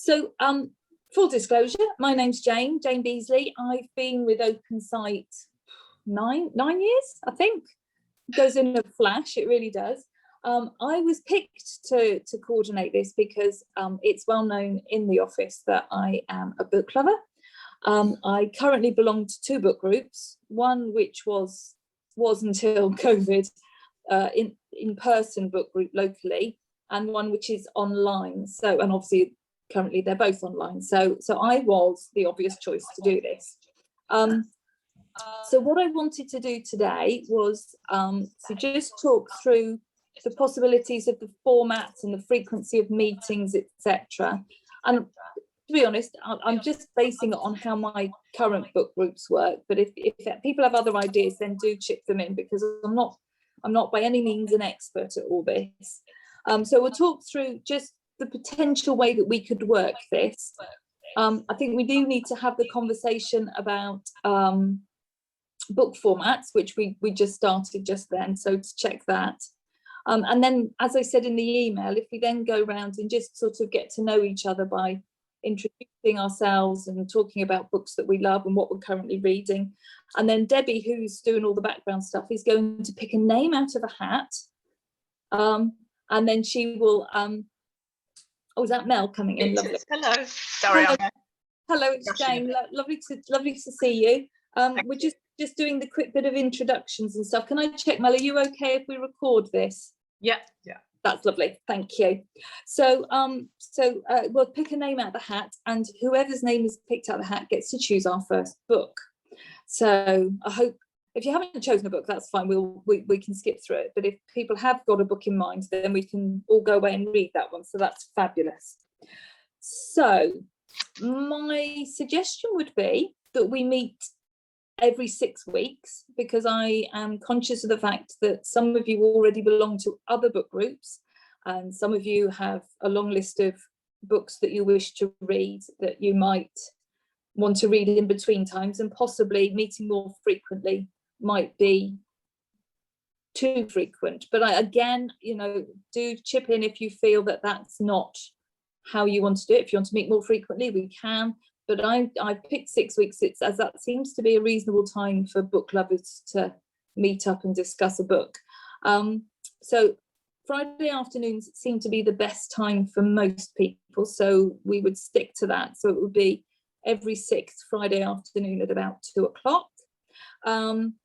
So full disclosure, my name's Jane Beesley. I've been with Open Sight nine years, I think. It goes in a flash, it really does. I was picked to coordinate this because it's well known in the office that I am a book lover. I currently belong to two book groups, one which was until COVID, in-person book group locally, and one which is online. So, and obviously currently they're both online. So I was the obvious choice to do this. So what I wanted to do today was to just talk through the possibilities of the formats and the frequency of meetings, etc. And to be honest, I'm just basing it on how my current book groups work. But if people have other ideas, then do chip them in, because I'm not by any means an expert at all this. So we'll talk through just the potential way that we could work this. I think we do need to have the conversation about book formats, which we just started just then, so to check that. And then, as I said in the email, if we then go around and just sort of get to know each other by introducing ourselves and talking about books that we love and what we're currently reading. And then Debbie, who's doing all the background stuff, is going to pick a name out of a hat. And then she will, oh, is that Mel coming in? Lovely. Hello, sorry. Hello, it's Jane. Lovely to see you. We're just doing the quick bit of introductions and stuff. Can I check, Mel, are you okay if we record this? Yeah. That's lovely, thank you. So we'll pick a name out of the hat, and whoever's name is picked out of the hat gets to choose our first book. So I hope, if you haven't chosen a book, that's fine, we can skip through it. But if people have got a book in mind, then we can all go away and read that one. So that's fabulous. So my suggestion would be that we meet every 6 weeks, because I am conscious of the fact that some of you already belong to other book groups, and some of you have a long list of books that you wish to read that you might want to read in between times, and possibly meeting more frequently might be too frequent. But again, do chip in if you feel that that's not how you want to do it. If you want to meet more frequently, we can. But I picked 6 weeks, as that seems to be a reasonable time for book lovers to meet up and discuss a book. So Friday afternoons seem to be the best time for most people, so we would stick to that. So it would be every 6th Friday afternoon at about 2 o'clock. And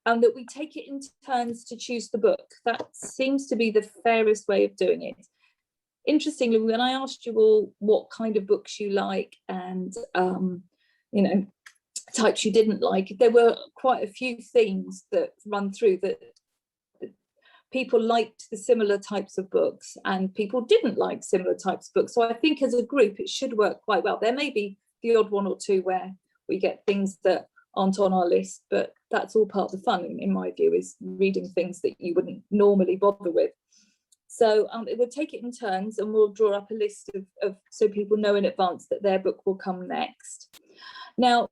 that we take it in turns to choose the book. That seems to be the fairest way of doing it. Interestingly, when I asked you all what kind of books you like and types you didn't like, there were quite a few themes that run through, that people liked the similar types of books and people didn't like similar types of books. So I think as a group it should work quite well. There may be the odd one or two where we get things that aren't on our list, but that's all part of the fun, in my view, is reading things that you wouldn't normally bother with. So we'll take it in turns, and we'll draw up a list of so people know in advance that their book will come next. Now,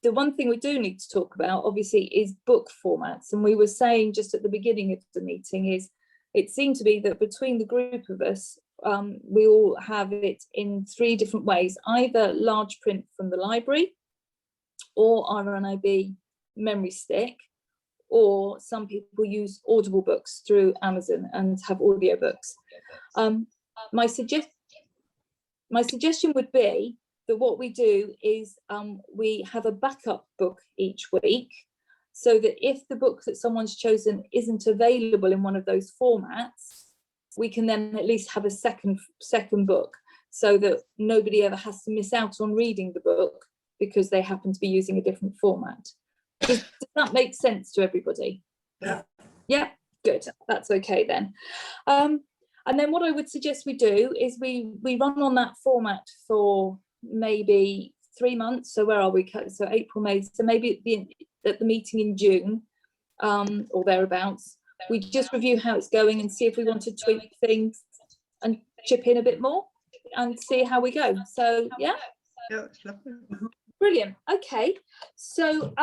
the one thing we do need to talk about, obviously, is book formats. And we were saying just at the beginning of the meeting is, it seemed to be that between the group of us, we all have it in 3 different ways: either large print from the library, or RNIB memory stick, or some people use Audible books through Amazon and have audiobooks. My suggestion would be that what we do is we have a backup book each week, so that if the book that someone's chosen isn't available in one of those formats, we can then at least have a second book, so that nobody ever has to miss out on reading the book because they happen to be using a different format. Does that make sense to everybody? Yeah, good, that's okay then. And then what I would suggest we do is we run on that format for maybe 3 months. So where are we? So April, May, so maybe at the meeting in June, or thereabouts, we just review how it's going and see if we want to tweak things and chip in a bit more and see how we go. So yeah, it's lovely. Brilliant. Okay, so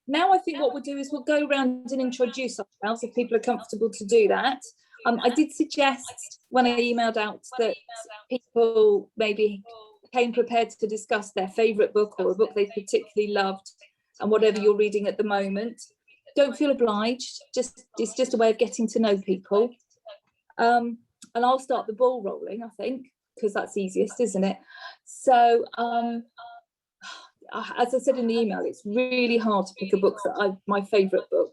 now I think what we'll do is we'll go around and introduce ourselves if people are comfortable to do that. I did suggest when I emailed out that people maybe came prepared to discuss their favourite book or a book they particularly loved, and whatever you're reading at the moment. Don't feel obliged. It's just a way of getting to know people. And I'll start the ball rolling, I think, because that's easiest, isn't it? So as I said in the email, it's really hard to pick a book that my favourite book.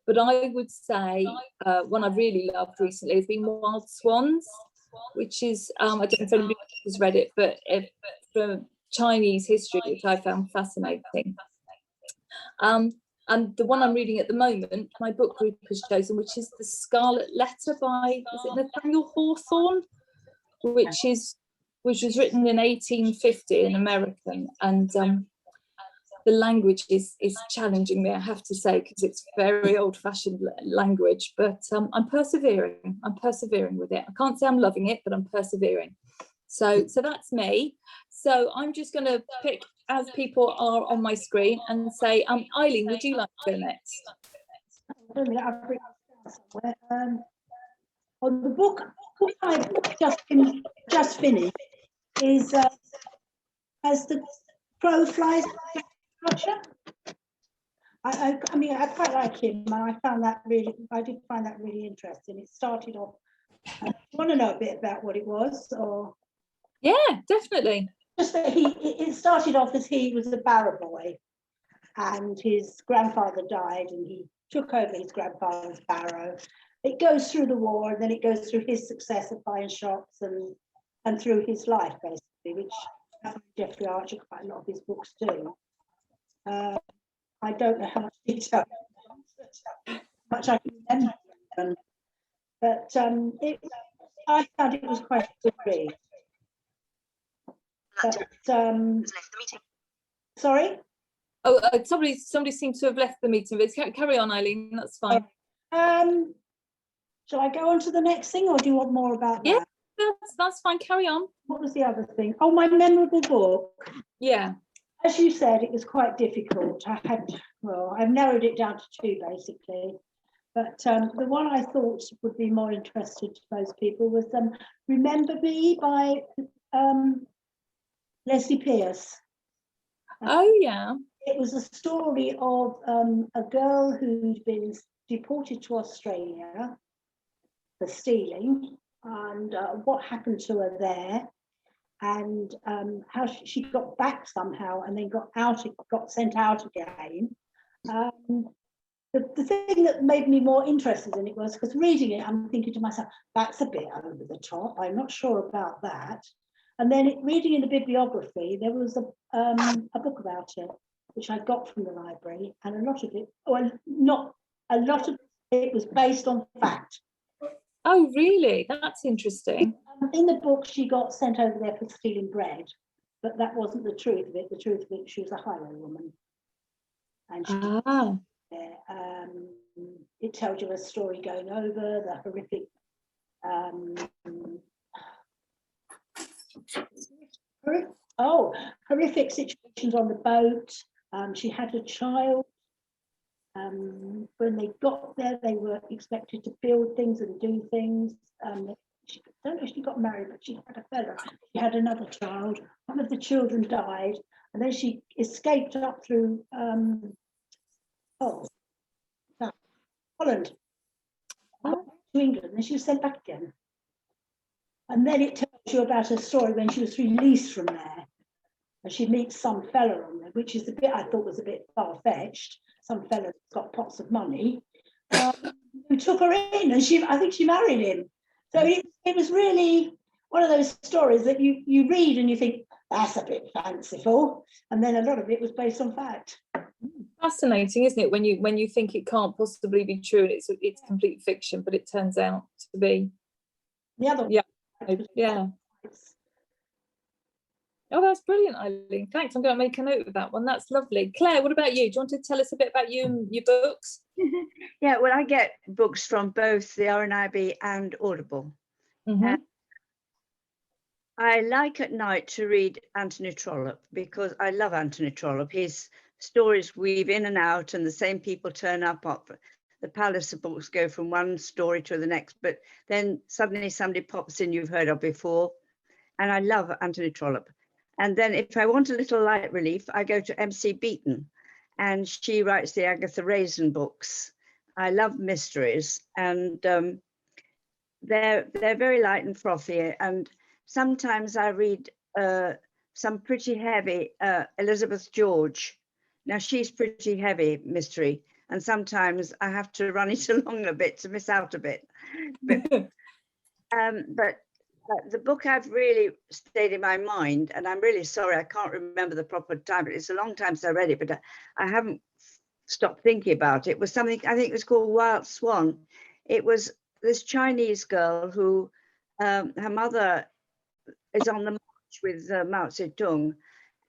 But I would say one I've really loved recently has been Wild Swans, which is, I don't know if anybody has read it, but from Chinese history, which I found fascinating. And the one I'm reading at the moment, my book group has chosen, which is The Scarlet Letter by, is it Nathaniel Hawthorne? Which was written in 1850 in American, and the language is challenging me, I have to say, because it's very old-fashioned language, but I'm persevering with it. I can't say I'm loving it, but I'm persevering. So that's me. So I'm just going to pick as people are on my screen and say, Eileen, would you like to go next? On the book I've just finished is As the Crow Flies. I mean, I quite like him, and I did find that really interesting. It started off. You want to know a bit about what it was, or? Yeah, definitely. Just that it started off as he was a barrow boy, and his grandfather died, and he took over his grandfather's barrow. It goes through the war, and then it goes through his success at buying shops and through his life, basically, which Jeffrey Archer, quite a lot of his books do. I don't know how much detail, much I can remember, but I found it was quite a good read. But, sorry? Oh, somebody seems to have left the meeting, but carry on, Eileen, that's fine. Shall I go on to the next thing, or do you want more about that? Yeah, that's fine, carry on. What was the other thing? Oh, my memorable book. Yeah. As you said, it was quite difficult. I've narrowed it down to two, basically. But the one I thought would be more interesting to most people was Remember Me by Leslie Pierce. Oh, yeah. It was a story of a girl who'd been deported to Australia for stealing, and what happened to her there, and how she got back somehow and then got sent out again. The thing that made me more interested in it was because reading it, I'm thinking to myself, that's a bit over the top. I'm not sure about that. And then reading in the bibliography, there was a book about it, which I got from the library, and a lot of it, well, not a lot of it was based on fact. Oh, really? That's interesting. In the book, she got sent over there for stealing bread, but that wasn't the truth of it. The truth of it, she was a highwaywoman. And it tells you a story going over the horrific horrific situations on the boat. She had a child. When they got there, they were expected to build things and do things. I don't know if she got married, but she had a fella. She had another child. One of the children died, and then she escaped up through Holland to England, and she was sent back again. And then it tells you about her story when she was released from there, and she meets some fella on there, which is the bit I thought was a bit far-fetched. Some fella that's got pots of money, who took her in, and I think she married him. So it was really one of those stories that you read and you think, that's a bit fanciful, and then a lot of it was based on fact. Fascinating, isn't it, when you think it can't possibly be true and it's complete fiction, but it turns out to be. The other one. Yeah. Oh, that's brilliant, Eileen. Thanks. I'm going to make a note of that one. That's lovely. Claire, what about you? Do you want to tell us a bit about you and your books? Yeah, well, I get books from both the RNIB and Audible. Mm-hmm. I like at night to read Anthony Trollope because I love Anthony Trollope. His stories weave in and out, and the same people turn up. The palace of books go from one story to the next, but then suddenly somebody pops in you've heard of before. and I love Anthony Trollope. And then if I want a little light relief, I go to MC Beaton, and she writes the Agatha Raisin books. I love mysteries, and they're very light and frothy. And sometimes I read some pretty heavy Elizabeth George. Now she's pretty heavy mystery, and sometimes I have to run it along a bit to miss out a bit. But the book I've really stayed in my mind, and I'm really sorry I can't remember the proper time, but it's a long time since I read it, but I haven't stopped thinking about it, was something, I think it was called Wild Swan. It was this Chinese girl who, her mother is on the march with Mao Zedong,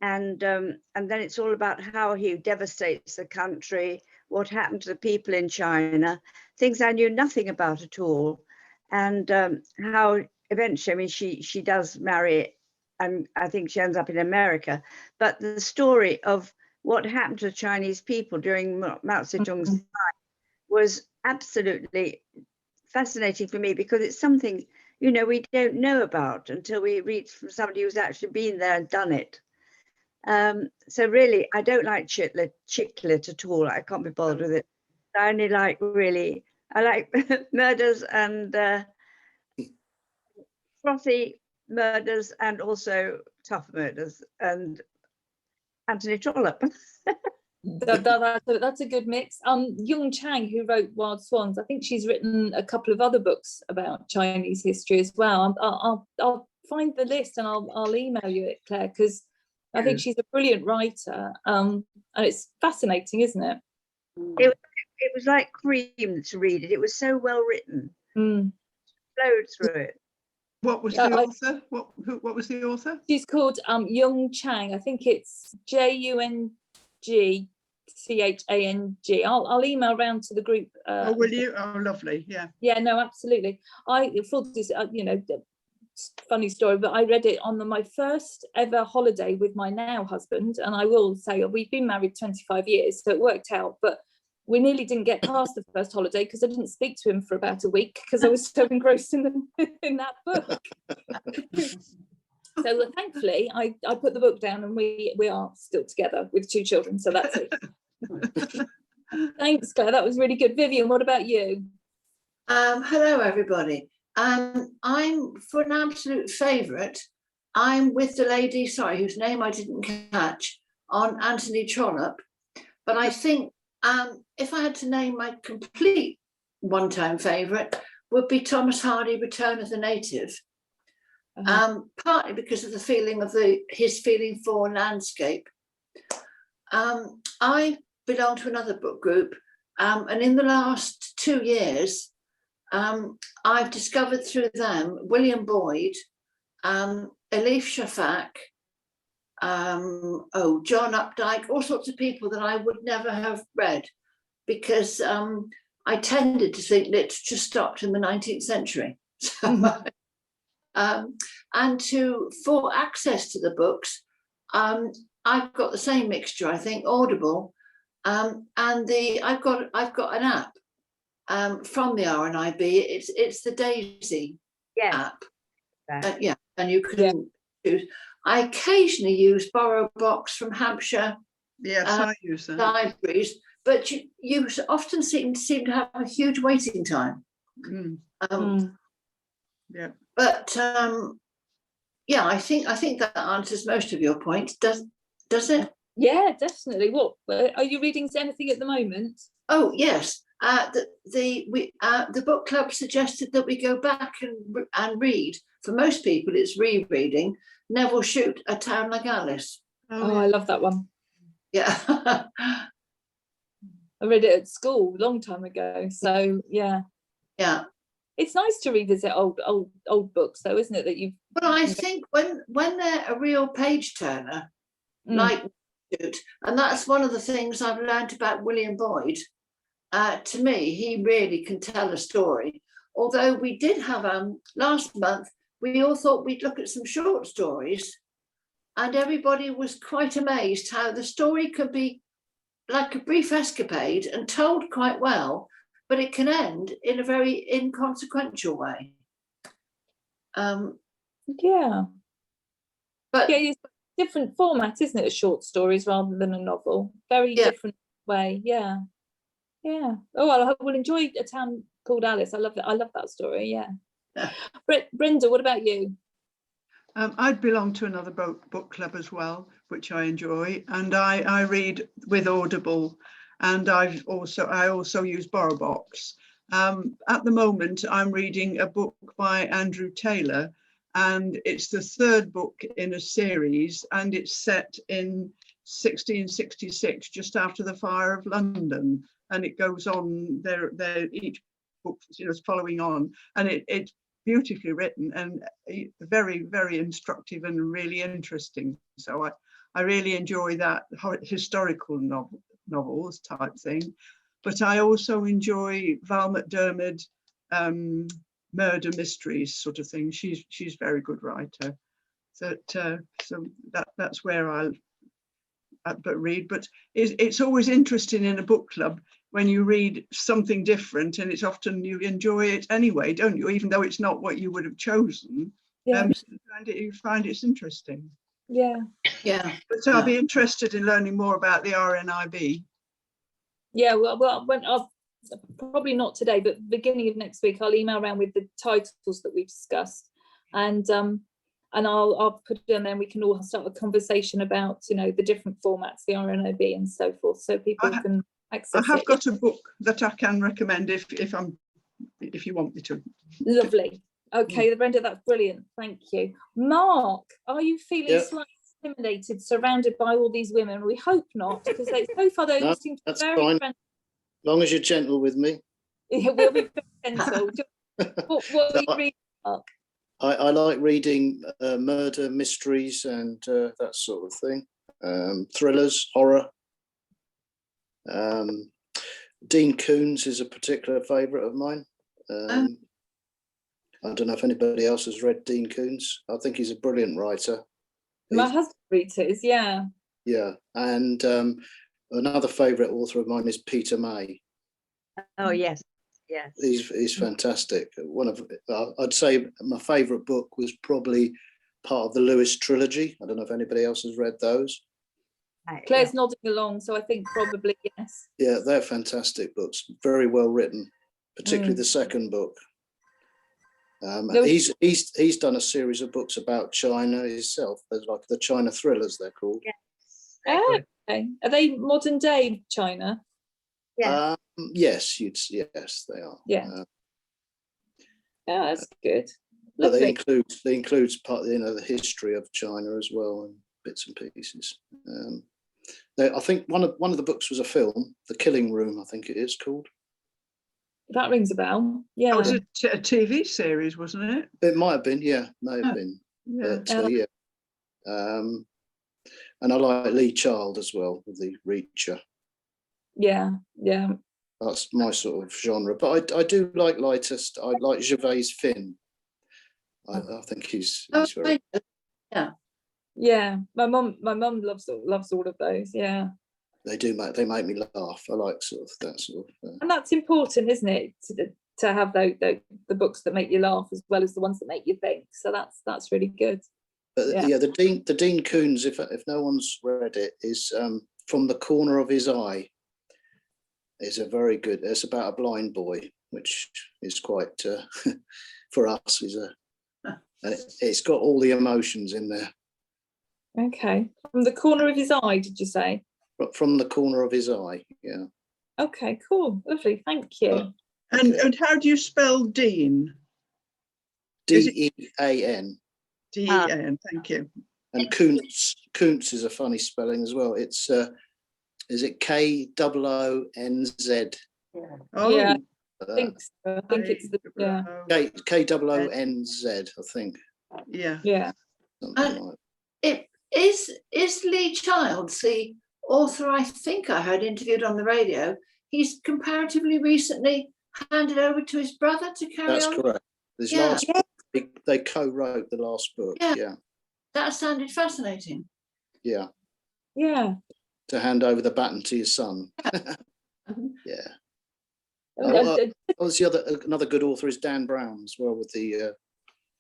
and then it's all about how he devastates the country, what happened to the people in China, things I knew nothing about at all, and how eventually, I mean, she does marry, and I think she ends up in America, but the story of what happened to the Chinese people during Mao Zedong's time was absolutely fascinating for me, because it's something, you know, we don't know about until we read from somebody who's actually been there and done it. So really, I don't like chick lit at all. I can't be bothered with it. I only like really, I like murders and frothy murders, and also tough murders, and Anthony Trollope. That's a good mix. Jung Chang, who wrote Wild Swans, I think she's written a couple of other books about Chinese history as well. I'll find the list and I'll email you it, Claire, because I think she's a brilliant writer, and it's fascinating, isn't it? It was like cream to read it. It was so well written. Flowed through it. What was the author? What was the author? She's called Jung Chang. I think it's JUNGCHANG. I'll email around to the group. Oh, will you? Oh, lovely. Yeah. Yeah, no, absolutely. I thought this, you know, funny story, but I read it on my first ever holiday with my now husband, and I will say we've been married 25 years, so it worked out, but we nearly didn't get past the first holiday because I didn't speak to him for about a week because I was so engrossed in that book. So thankfully I put the book down, and we are still together with 2 children, so that's it. Thanks, Claire, that was really good. Vivian, what about you? Hello everybody. I'm, for an absolute favourite, I'm with the lady, sorry, whose name I didn't catch, on Anthony Trollope, but I think if I had to name my complete one-time favourite, would be Thomas Hardy, Return of the Native. Partly because of the feeling of his feeling for landscape. I belong to another book group, and in the last 2 years, I've discovered through them William Boyd, Elif Shafak, John Updike, all sorts of people that I would never have read, because I tended to think literature stopped in the 19th century. So, and for access to the books, I've got the same mixture, I think, Audible, and I've got an app from the RNIB. It's the Daisy app. Yeah, and you can choose. I occasionally use BorrowBox from Hampshire. Yes, I use that. Libraries, but you often seem to have a huge waiting time. Yeah. But yeah, I think that answers most of your points. Does it? Yeah, definitely. What are you reading anything at the moment? Oh yes, the book club suggested that we go back and read. For most people, it's rereading Neville Shute, A Town Like Alice. Oh, I love that one. Yeah. I read it at school a long time ago. So yeah. Yeah. It's nice to revisit old books, though, isn't it? That you've. Well, I think when they're a real page turner, like Shute, and that's one of the things I've learned about William Boyd. To me, he really can tell a story. Although we did have last month, we all thought we'd look at some short stories, and everybody was quite amazed how the story could be like a brief escapade and told quite well, but it can end in a very inconsequential way. Yeah. But Yeah, it's a different format, isn't it? A short stories rather than a novel. Very different way. Yeah. Yeah. Oh, well, I will enjoy A Town Called Alice. I love that. I love that story. Yeah. Brenda, what about you? I'd belong to another book club as well, which I enjoy, and I read with Audible, and I also use BorrowBox. At the moment, I'm reading a book by Andrew Taylor, and it's the third book in a series, and it's set in 1666, just after the Fire of London, and it goes on there. Each book, is following on, and it's beautifully written and very, very instructive and really interesting. So I really enjoy that historical novels type thing. But I also enjoy Val McDermid, murder mysteries sort of thing. She's a very good writer. So that's where I read. But it's always interesting in a book club when you read something different, and it's often you enjoy it anyway, don't you? Even though it's not what you would have chosen, you find it's interesting. Yeah. But I'll be interested in learning more about the RNIB. Yeah, well, when I'll probably not today, but beginning of next week, I'll email around with the titles that we've discussed, and I'll put it in there, and we can all start a conversation about the different formats, the RNIB and so forth, so people can access it. I have got a book that I can recommend if you want me to. Lovely. Okay, Brenda, that's brilliant. Thank you. Mark, are you feeling slightly intimidated, surrounded by all these women? We hope not, because so far they seem to be very fine. friendly. As long as you're gentle with me. We'll be very gentle. What are you reading, Mark? I like reading murder mysteries and that sort of thing. Thrillers, horror. Dean Coons is a particular favourite of mine. I don't know if anybody else has read Dean Coons. I think he's a brilliant writer. My husband reads his, yeah. Yeah, and another favourite author of mine is Peter May. Oh yes. He's fantastic. I'd say my favourite book was probably part of the Lewis trilogy. I don't know if anybody else has read those. Claire's nodding along, so I think probably yes. Yeah, they're fantastic books, very well written, particularly the second book. He's done a series of books about China himself. There's like the China thrillers, they're called. Yes. Okay. Are they modern day China? Yeah. Yes, they are. Yeah. That's good. But they include part, the history of China as well, and bits and pieces. I think one of the books was a film, The Killing Room, I think it is called. That rings a bell. Yeah. It was a TV series, wasn't it? It might have been, yeah, may have been. Yeah. But, yeah. And I like Lee Child as well, with The Reacher. Yeah. That's my sort of genre. But I do like lightest. I like Gervais Finn. I think he's very. Yeah. My mum loves all of those. Yeah. They make me laugh. I like sort of that sort of. And that's important, isn't it? To have the books that make you laugh as well as the ones that make you think. So that's really good. But the Dean Coons, if no one's read it, is From the Corner of His Eye. Is a very good. It's about a blind boy, which is quite for us. It's got all the emotions in there. Okay. From the corner of his eye, did you say? From the corner of his eye, yeah. Okay, cool, lovely, thank you. And how do you spell Dean? D-E-A-N. D-E-A-N, thank you. And Coons is a funny spelling as well. It's is it K-O-O-N-Z? Oh, yeah, I think so. I think it's K-O-O-N-Z, I think. Yeah. Something like. Is Lee Childs the author I think I heard interviewed on the radio? He's comparatively recently handed over to his brother to carry on. That's correct. His last book, they co-wrote the last book. Yeah. That sounded fascinating. Yeah. Yeah. To hand over the baton to your son. Yeah. Another good author is Dan Brown as well, with the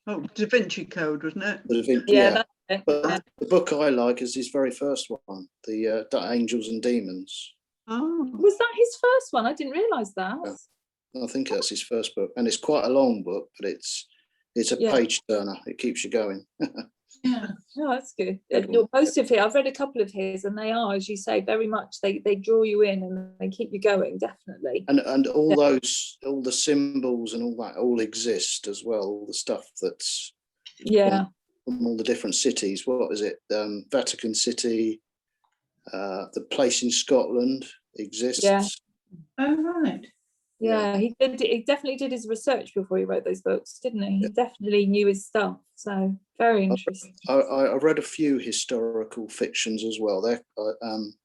Da Vinci Code, wasn't it? Yeah. But the book I like is his very first one, the Angels and Demons. Oh, Was that his first one? I didn't realise that. Yeah. I think that's his first book, and it's quite a long book, but it's a page turner. It keeps you going. Yeah. Oh, that's good. Most of it, I've read a couple of his, and they are, as you say, very much they draw you in and they keep you going, definitely. And all those, all the symbols and all that all exist as well. All the stuff that's from all the different cities. What is it? Vatican City, the place in Scotland exists. Yeah. Oh, right. Yeah, he definitely did his research before he wrote those books, didn't he? He definitely knew his stuff. So very interesting. I read a few historical fictions as well. The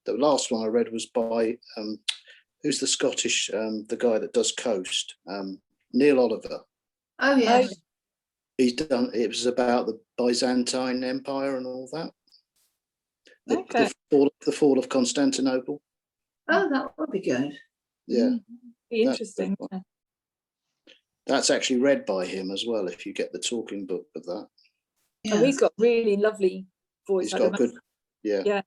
last one I read was by who's the Scottish the guy that does Coast, Neil Oliver. Oh, yes. He's done. It was about the Byzantine Empire and all that. The fall of Constantinople. Oh, that would be good. Yeah. Be interesting. That's actually read by him as well, if you get the talking book of that. Yeah. Oh, he's got really lovely voice. He's got good, yeah.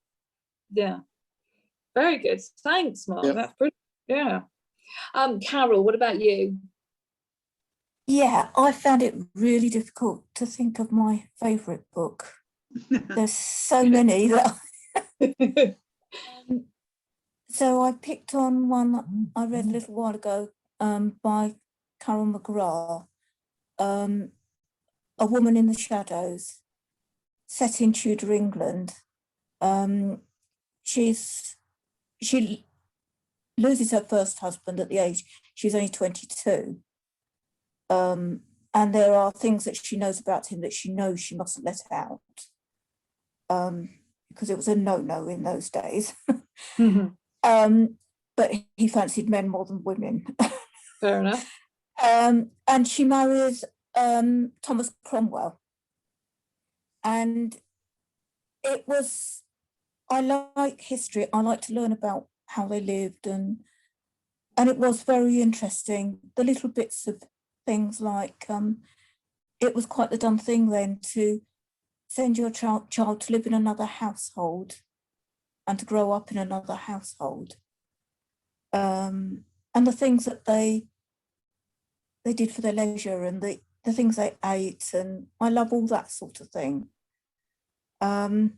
Very good. Thanks, Mark. Yep. That's brilliant. Yeah. Carol, what about you? Yeah, I found it really difficult to think of my favourite book. There's so many that so I picked on one that I read a little while ago by Carol Mcgraw, A Woman in the Shadows, set in Tudor England. She loses her first husband at the age, she's only 22. And there are things that she knows about him that she knows she mustn't let out, because it was a no-no in those days. But he fancied men more than women. Fair enough. And she marries Thomas Cromwell. And it was, I like history. I like to learn about how they lived, and it was very interesting. The little bits of things like it was quite the done thing then to send your child to live in another household and to grow up in another household. And the things that they did for their leisure, and the things they ate, and I love all that sort of thing. The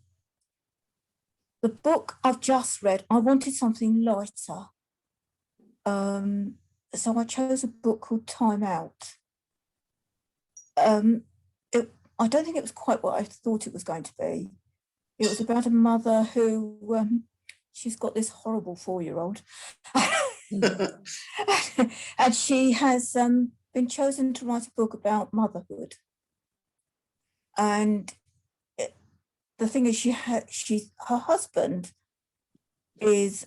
book I've just read, I wanted something lighter. So I chose a book called Time Out. I don't think it was quite what I thought it was going to be. It was about a mother who, she's got this horrible 4-year-old. And she has been chosen to write a book about motherhood. And the thing is, her husband is,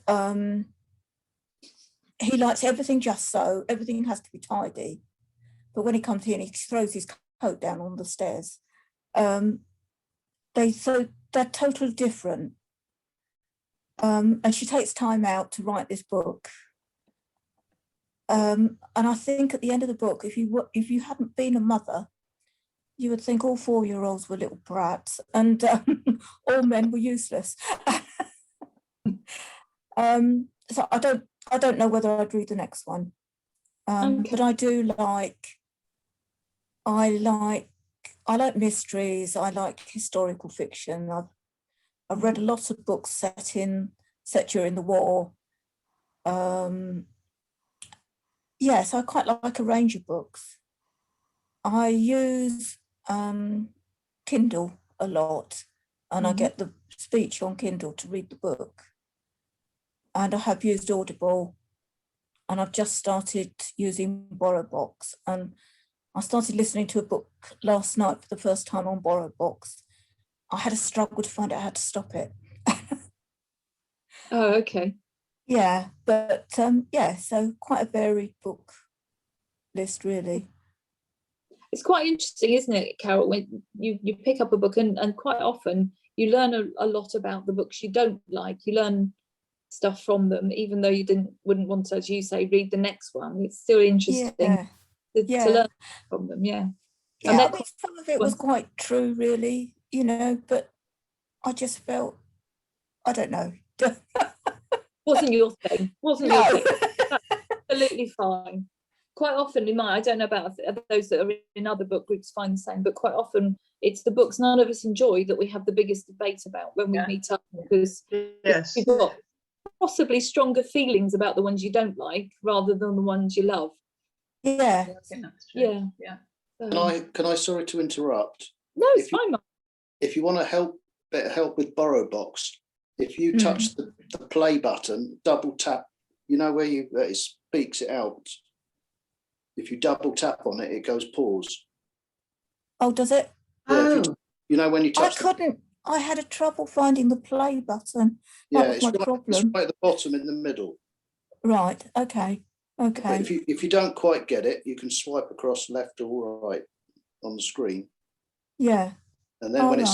he likes everything just so, everything has to be tidy. But when he comes in, he throws his coat down on the stairs. They're totally different. And she takes time out to write this book. And I think at the end of the book, if you hadn't been a mother, you would think all 4-year-olds were little brats and all men were useless. So I don't know whether I'd read the next one. But I do like, I like mysteries. I like historical fiction. I've read a lot of books set during the war. Yes, I quite like a range of books. I use Kindle a lot, and I get the speech on Kindle to read the book. And I have used Audible, and I've just started using BorrowBox, and I started listening to a book last night for the first time on BorrowBox. I had a struggle to find out how to stop it. Oh, okay. Yeah, but yeah, so quite a varied book list, really. It's quite interesting, isn't it, Carol, when you pick up a book and quite often you learn a lot about the books you don't like. You learn stuff from them, even though you wouldn't want to, as you say, read the next one. It's still interesting to learn from them. Yeah. Yeah, I mean, some of it was quite true, really. you know, but I just felt, I don't know. Wasn't your thing. Wasn't No. your thing. Absolutely fine. Quite often in I don't know about those that are in other book groups find the same, but quite often it's the books none of us enjoy that we have the biggest debate about when we meet up, because Yes. you've got possibly stronger feelings about the ones you don't like rather than the ones you love. Yeah. I think that's true. Yeah. Yeah. Can I sorry to interrupt? No, it's fine, Mark. If you want to better help with Borrow Box, if you touch the play button, double tap, you know where it speaks it out. If you double tap on it, it goes pause. Oh, does it? Yeah, you know when you touch. I had a trouble finding the play button. That was my problem. It's right at the bottom in the middle. Right. Okay. But if you don't quite get it, you can swipe across left or right on the screen. Yeah. And then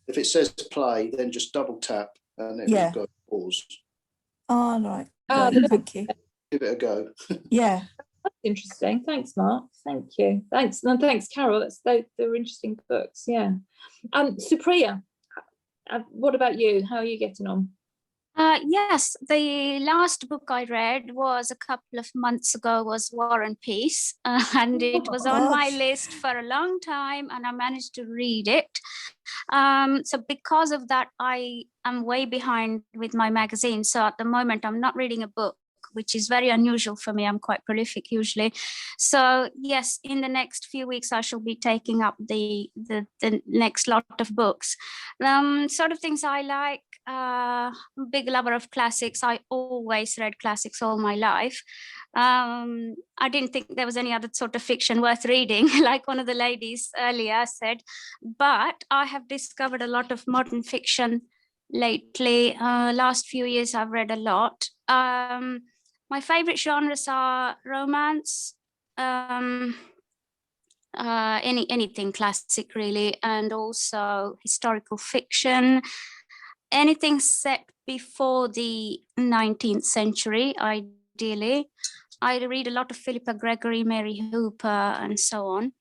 if it says play, then just double tap and it will go pause. Oh, right. Thank you. Give it a go. Yeah. That's interesting. Thanks, Mark. Thank you. Thanks. And thanks, Carol. They're interesting books. Yeah. Supriya, what about you? How are you getting on? Yes, the last book I read was a couple of months ago, was War and Peace, and it was on my list for a long time, and I managed to read it. So because of that, I am way behind with my magazine. So at the moment, I'm not reading a book, which is very unusual for me. I'm quite prolific usually. So yes, in the next few weeks, I shall be taking up the next lot of books. Sort of things I like. Big lover of classics. I always read classics all my life. I didn't think there was any other sort of fiction worth reading, like one of the ladies earlier said, but I have discovered a lot of modern fiction lately. Last few years I've read a lot. My favorite genres are romance, anything classic really, and also historical fiction, anything set before the 19th century, ideally. I read a lot of Philippa Gregory, Mary Hooper, and so on.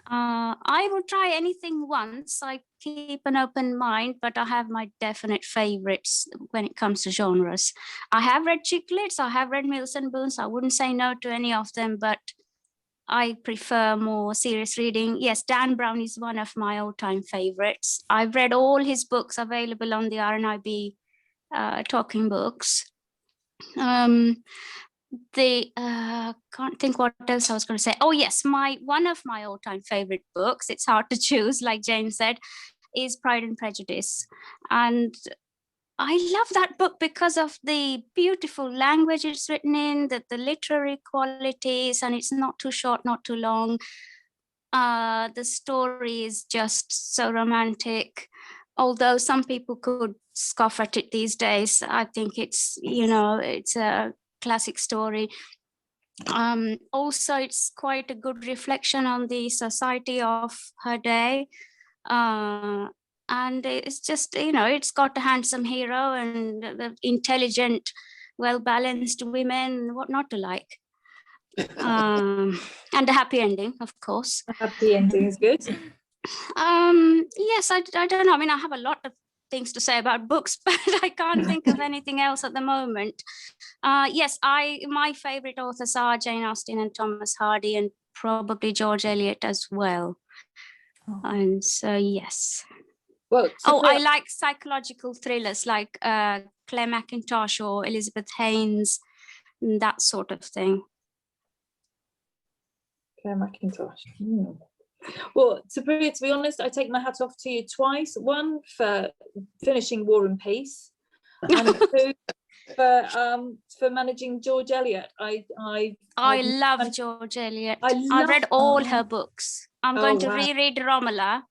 I will try anything once. I keep an open mind, but I have my definite favorites when it comes to genres. I have read chick lit, I have read Mills and Boons. I wouldn't say no to any of them, but I prefer more serious reading. Yes, Dan Brown is one of my all-time favorites. I've read all his books available on the RNIB Talking Books. Can't think what else I was going to say. Oh yes, one of my all-time favorite books, it's hard to choose, like Jane said, is Pride and Prejudice. And I love that book because of the beautiful language it's written in, the literary qualities, and it's not too short, not too long. The story is just so romantic. Although some people could scoff at it these days, I think it's, it's a classic story. Also, it's quite a good reflection on the society of her day. And it's just, it's got a handsome hero and the intelligent, well-balanced women, what not to like. And a happy ending, of course. A happy ending is good. Yes, I don't know. I mean, I have a lot of things to say about books, but I can't think of anything else at the moment. Yes, my favorite authors are Jane Austen and Thomas Hardy, and probably George Eliot as well. And so, yes. Well, I like psychological thrillers like Claire McIntosh or Elizabeth Haynes, that sort of thing. Claire McIntosh. Well, to be honest, I take my hat off to you twice. One, for finishing War and Peace, and two, for managing George Eliot. I love George Eliot. I've read all her books. I'm going to reread Romola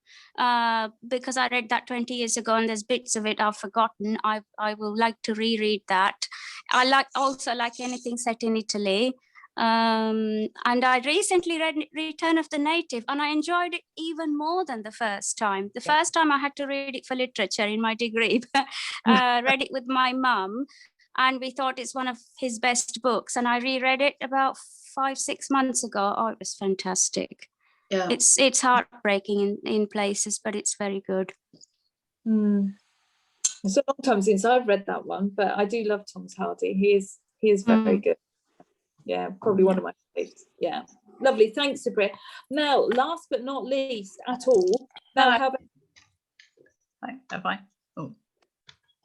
because I read that 20 years ago, and there's bits of it I've forgotten. I will like to reread that. I also like anything set in Italy. And I recently read Return of the Native, and I enjoyed it even more than the first time. The first time I had to read it for literature in my degree, read it with my mum, and we thought it's one of his best books. And I reread it about 5-6 months ago. Oh, it was fantastic. Yeah. It's heartbreaking in places, but it's very good. It's a long time since I've read that one, but I do love Thomas Hardy. He is very good. Yeah, probably one of my favorites. Yeah, lovely. Thanks, Sabrina. Now, last but not least at all. Now, how about? Have I? Oh,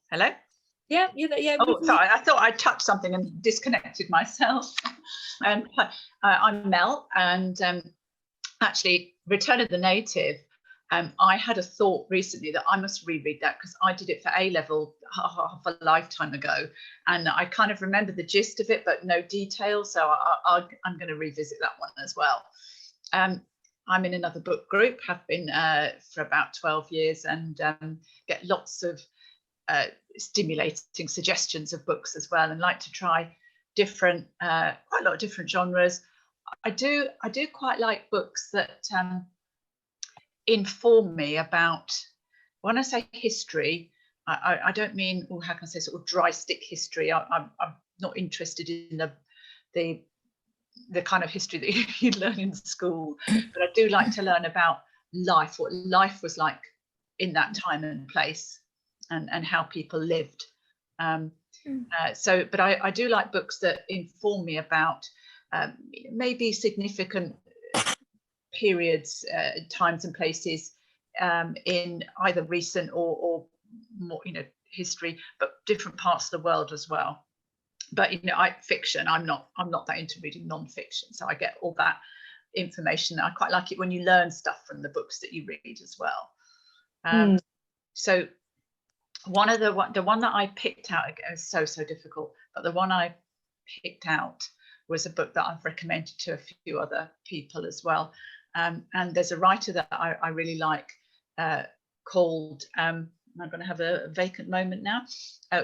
hello. Yeah. Oh, sorry. I thought I touched something and disconnected myself. I'm Mel, and actually, Return of the Native. I had a thought recently that I must reread that because I did it for A-level half a lifetime ago, and I kind of remember the gist of it, but no detail. So I'm going to revisit that one as well. I'm in another book group, have been for about 12 years, and get lots of stimulating suggestions of books as well, and like to try different, quite a lot of different genres. I do quite like books that inform me about, when I say history, I don't mean, oh, how can I say, sort of dry stick history. I'm not interested in the kind of history that you learn in school, but I do like to learn about life, what life was like in that time and place, and how people lived. But I do like books that inform me about maybe significant periods, times and places in either recent or more, history, but different parts of the world as well. But fiction, I'm not that into reading non-fiction, so I get all that information. I quite like it when you learn stuff from the books that you read as well. So one of the one that I picked out, it was so difficult, but the one I picked out was a book that I've recommended to a few other people as well. And there's a writer that I really like called, I'm going to have a vacant moment now,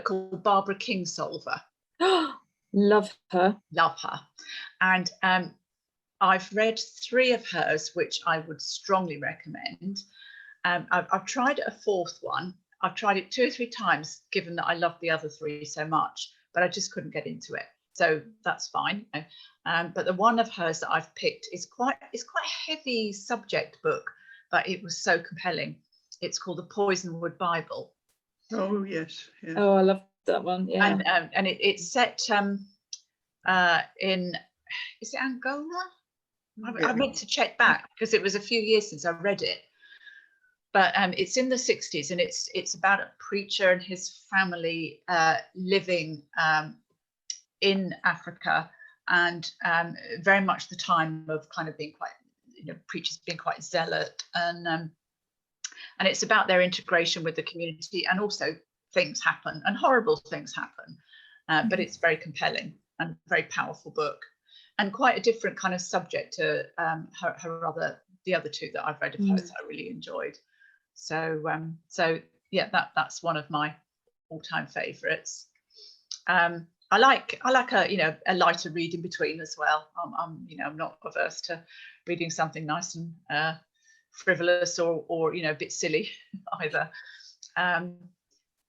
called Barbara Kingsolver. Love her. And I've read 3 of hers, which I would strongly recommend. I've tried a 4th one. I've tried it 2 or 3 times, given that I love the other 3 so much, but I just couldn't get into it. So that's fine. But the one of hers that I've picked is quite a heavy subject book, but it was so compelling. It's called The Poisonwood Bible. Oh yes. Yeah. Oh, I love that one. Yeah. And it's set in, is it Angola? I meant to check back because it was a few years since I read it. But it's in the 60s, and it's about a preacher and his family living in Africa, and very much the time of kind of being quite, preachers being quite zealot, and it's about their integration with the community, and also things happen, and horrible things happen, but it's very compelling and very powerful book, and quite a different kind of subject to the other 2 that I've read of hers that I really enjoyed. So yeah, that's one of my all-time favorites. I like a lighter read in between as well. I'm not averse to reading something nice and frivolous or a bit silly either.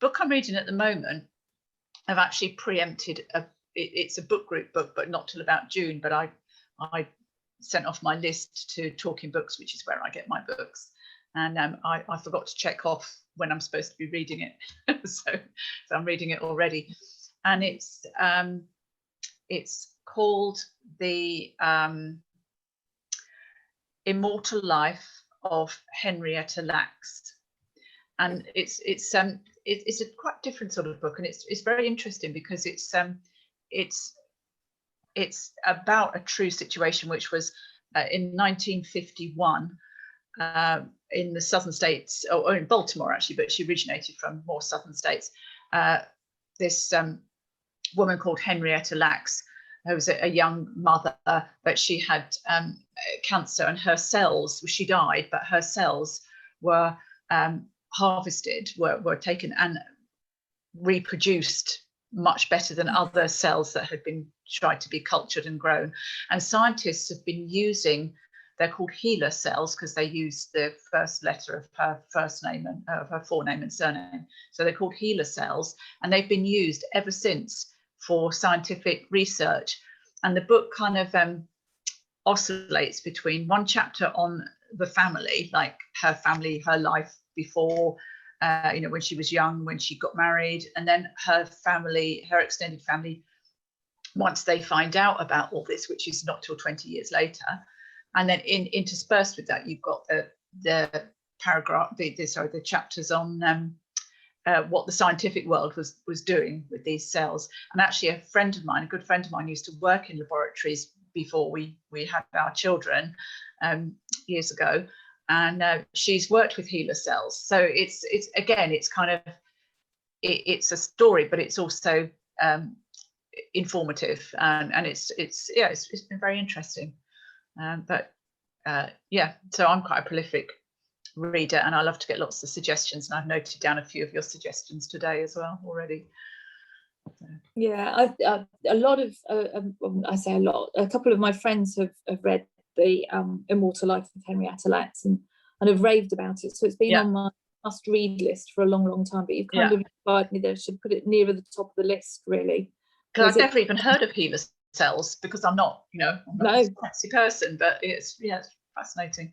Book I'm reading at the moment, I've actually preempted it's a book group book, but not till about June. But I sent off my list to Talking Books, which is where I get my books, and I forgot to check off when I'm supposed to be reading it, so I'm reading it already. And it's called The Immortal Life of Henrietta Lacks, and it's a quite different sort of book, and it's very interesting because it's about a true situation, which was in 1951 in the southern states, or in Baltimore actually, but she originated from more southern states. This woman called Henrietta Lacks, who was a young mother, but she had cancer, and her cells, she died, but her cells were harvested, were taken and reproduced much better than other cells that had been tried to be cultured and grown. And scientists have been using, they're called HeLa cells because they use the first letter of her first name and of her forename and surname. So they're called HeLa cells, and they've been used ever since for scientific research. And the book kind of oscillates between one chapter on the family, like her family, her life before, you know, when she was young, when she got married, and then her family, her extended family, once they find out about all this, which is not till 20 years later. And then interspersed with that, you've got the paragraph, the chapters on what the scientific world was doing with these cells. And actually a friend of mine, a good friend of mine, used to work in laboratories before we had our children years ago. And she's worked with HeLa cells. So it's again, it's kind of, it's a story, but it's also informative, and it's been very interesting. Yeah, so I'm quite a prolific reader, and I love to get lots of suggestions, and I've noted down a few of your suggestions today as well already. Yeah, a lot of I say a lot. A couple of my friends have read the Immortal Life of Henrietta Lacks and have raved about it. So it's been on my must-read list for a long time. But you've kind of inspired me that I should put it nearer the top of the list, really. Because I've never even heard of HeLa cells, because I'm not, you know, I'm not a fancy person, but it's fascinating.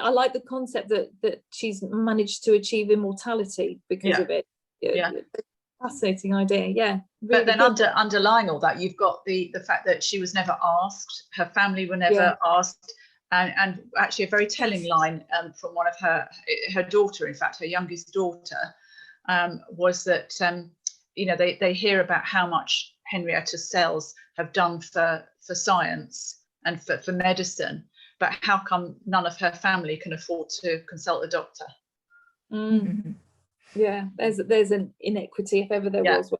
I like the concept that she's managed to achieve immortality because of it. Fascinating idea, really. But then underlying all that, you've got the fact that she was never asked, her family were never asked, and actually a very telling line from one of her daughter, in fact, her youngest daughter, was that you know, they hear about how much Henrietta's cells have done for science and for medicine, but how come none of her family can afford to consult a doctor? Mm. Yeah, there's an inequity if ever there was one.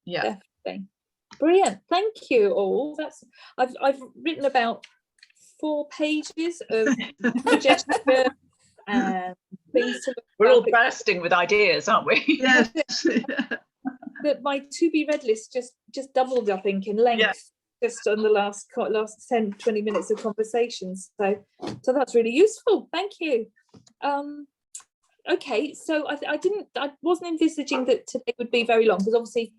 Yeah, definitely. Brilliant, thank you all. I've written about 4 pages of suggestions and things to look. We're all bursting with ideas, aren't we? Yes. That my to be read list just doubled, I think, in length just on the last 10-20 minutes of conversations. So that's really useful. Thank you. Okay, so I wasn't envisaging that today would be very long, because obviously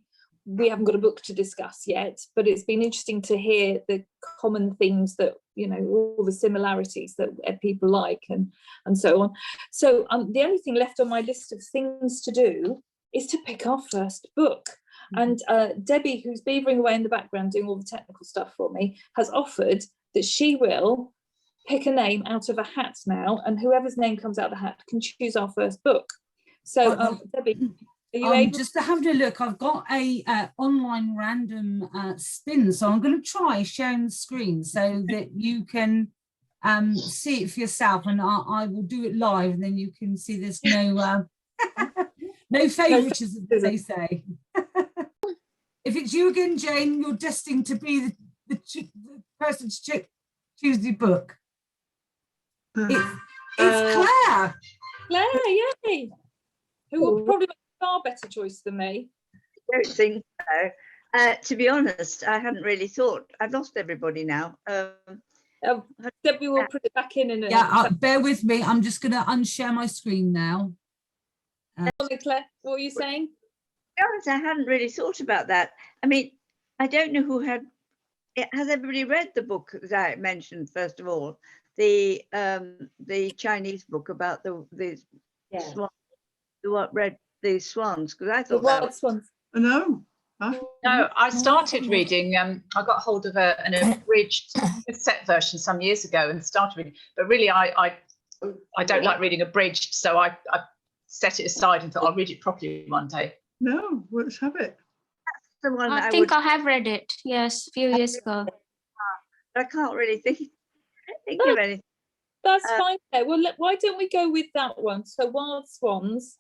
we haven't got a book to discuss yet, but it's been interesting to hear the common themes that, you know, all the similarities that people like and so on. So the only thing left on my list of things to do is to pick our first book. And Debbie, who's beavering away in the background doing all the technical stuff for me, has offered that she will pick a name out of a hat now, and whoever's name comes out of the hat can choose our first book. So Debbie, are you able? Just having a look, I've got a online random spin, so I'm going to try sharing the screen so that you can see it for yourself, and I will do it live, and then you can see there's no no favoritism, as they say. If it's you again, Jane, you're destined to be the person to choose the book. It's Claire. Claire, yay! Who will probably make a far better choice than me. I don't think so. To be honest, I hadn't really thought. I've lost everybody now. Debbie will put it back in. Bear with me. I'm just going to unshare my screen now. Claire, what were you saying? To be honest, I hadn't really thought about that. I mean, I don't know who has everybody read the book that I mentioned, first of all, the Chinese book about the swans, read the swans, because I thought Wild Swans. No. No, I started reading. I got hold of an abridged set version some years ago and started reading. But really, I don't like reading abridged, so I set it aside and thought I'll read it properly one day. No, let's have it. that's the one. I think I have read it. Yes, a few years ago. I can't really think of anything. That's fine. Well, why don't we go with that one? So Wild Swans.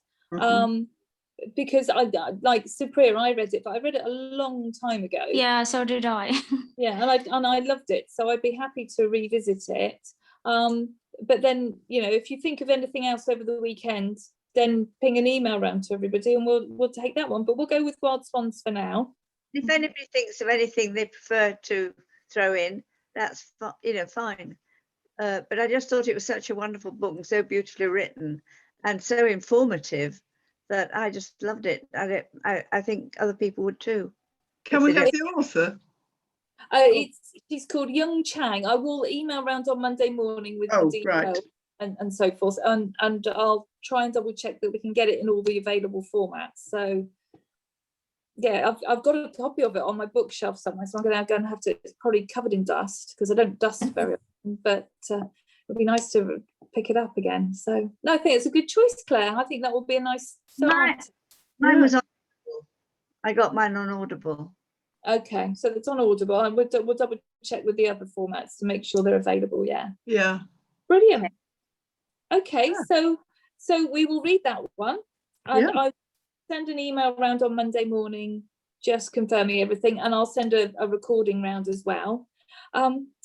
Because I like Supriya, I read it, but I read it a long time ago. Yeah, so did I. Yeah, and I loved it, so I'd be happy to revisit it. But then, you know, if you think of anything else over the weekend, then ping an email around to everybody, and we'll take that one. But we'll go with Wild Swans for now. If anybody thinks of anything they prefer to throw in, that's fine. But I just thought it was such a wonderful book and so beautifully written and so informative that I just loved it. I think other people would too. Can we have the author? She's called Jung Chang. I will email around on Monday morning with Oh, the details right. and so forth, and I'll try and double check that we can get it in all the available formats. So yeah, I've got a copy of it on my bookshelf somewhere, so I'm going to have to. It's probably covered in dust because I don't dust very often, but it'd be nice to pick it up again. So no, I think it's a good choice, Claire. I think that will be a nice start. Mine was on Audible. I got mine on Audible. Okay, so it's on Audible, and we'll double check with the other formats to make sure they're available. Yeah. Yeah. Brilliant. Okay, Yeah. so we will read that one, and Yeah. I'll send an email round on Monday morning just confirming everything, and I'll send a recording round as well.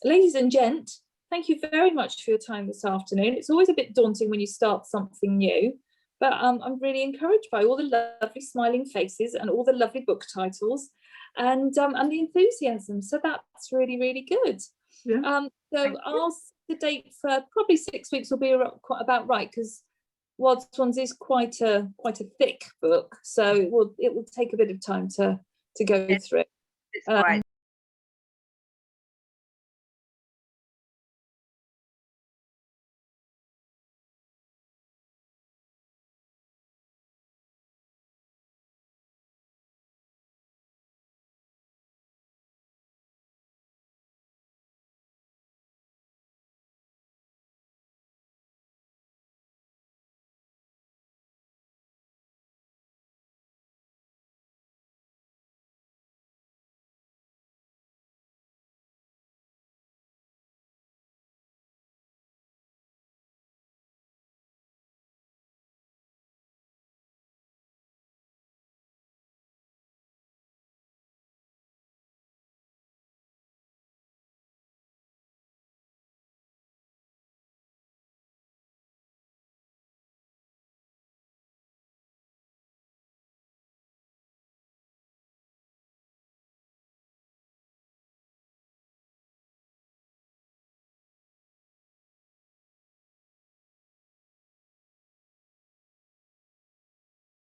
Ladies and gents, thank you very much for your time this afternoon. It's always a bit daunting when you start something new, but I'm really encouraged by all the lovely smiling faces and all the lovely book titles and the enthusiasm. So that's really, really good. Yeah. So I'll set the date for probably 6 weeks will be about right, because Wild Swans is quite a thick book, so it will take a bit of time to go through. It's quite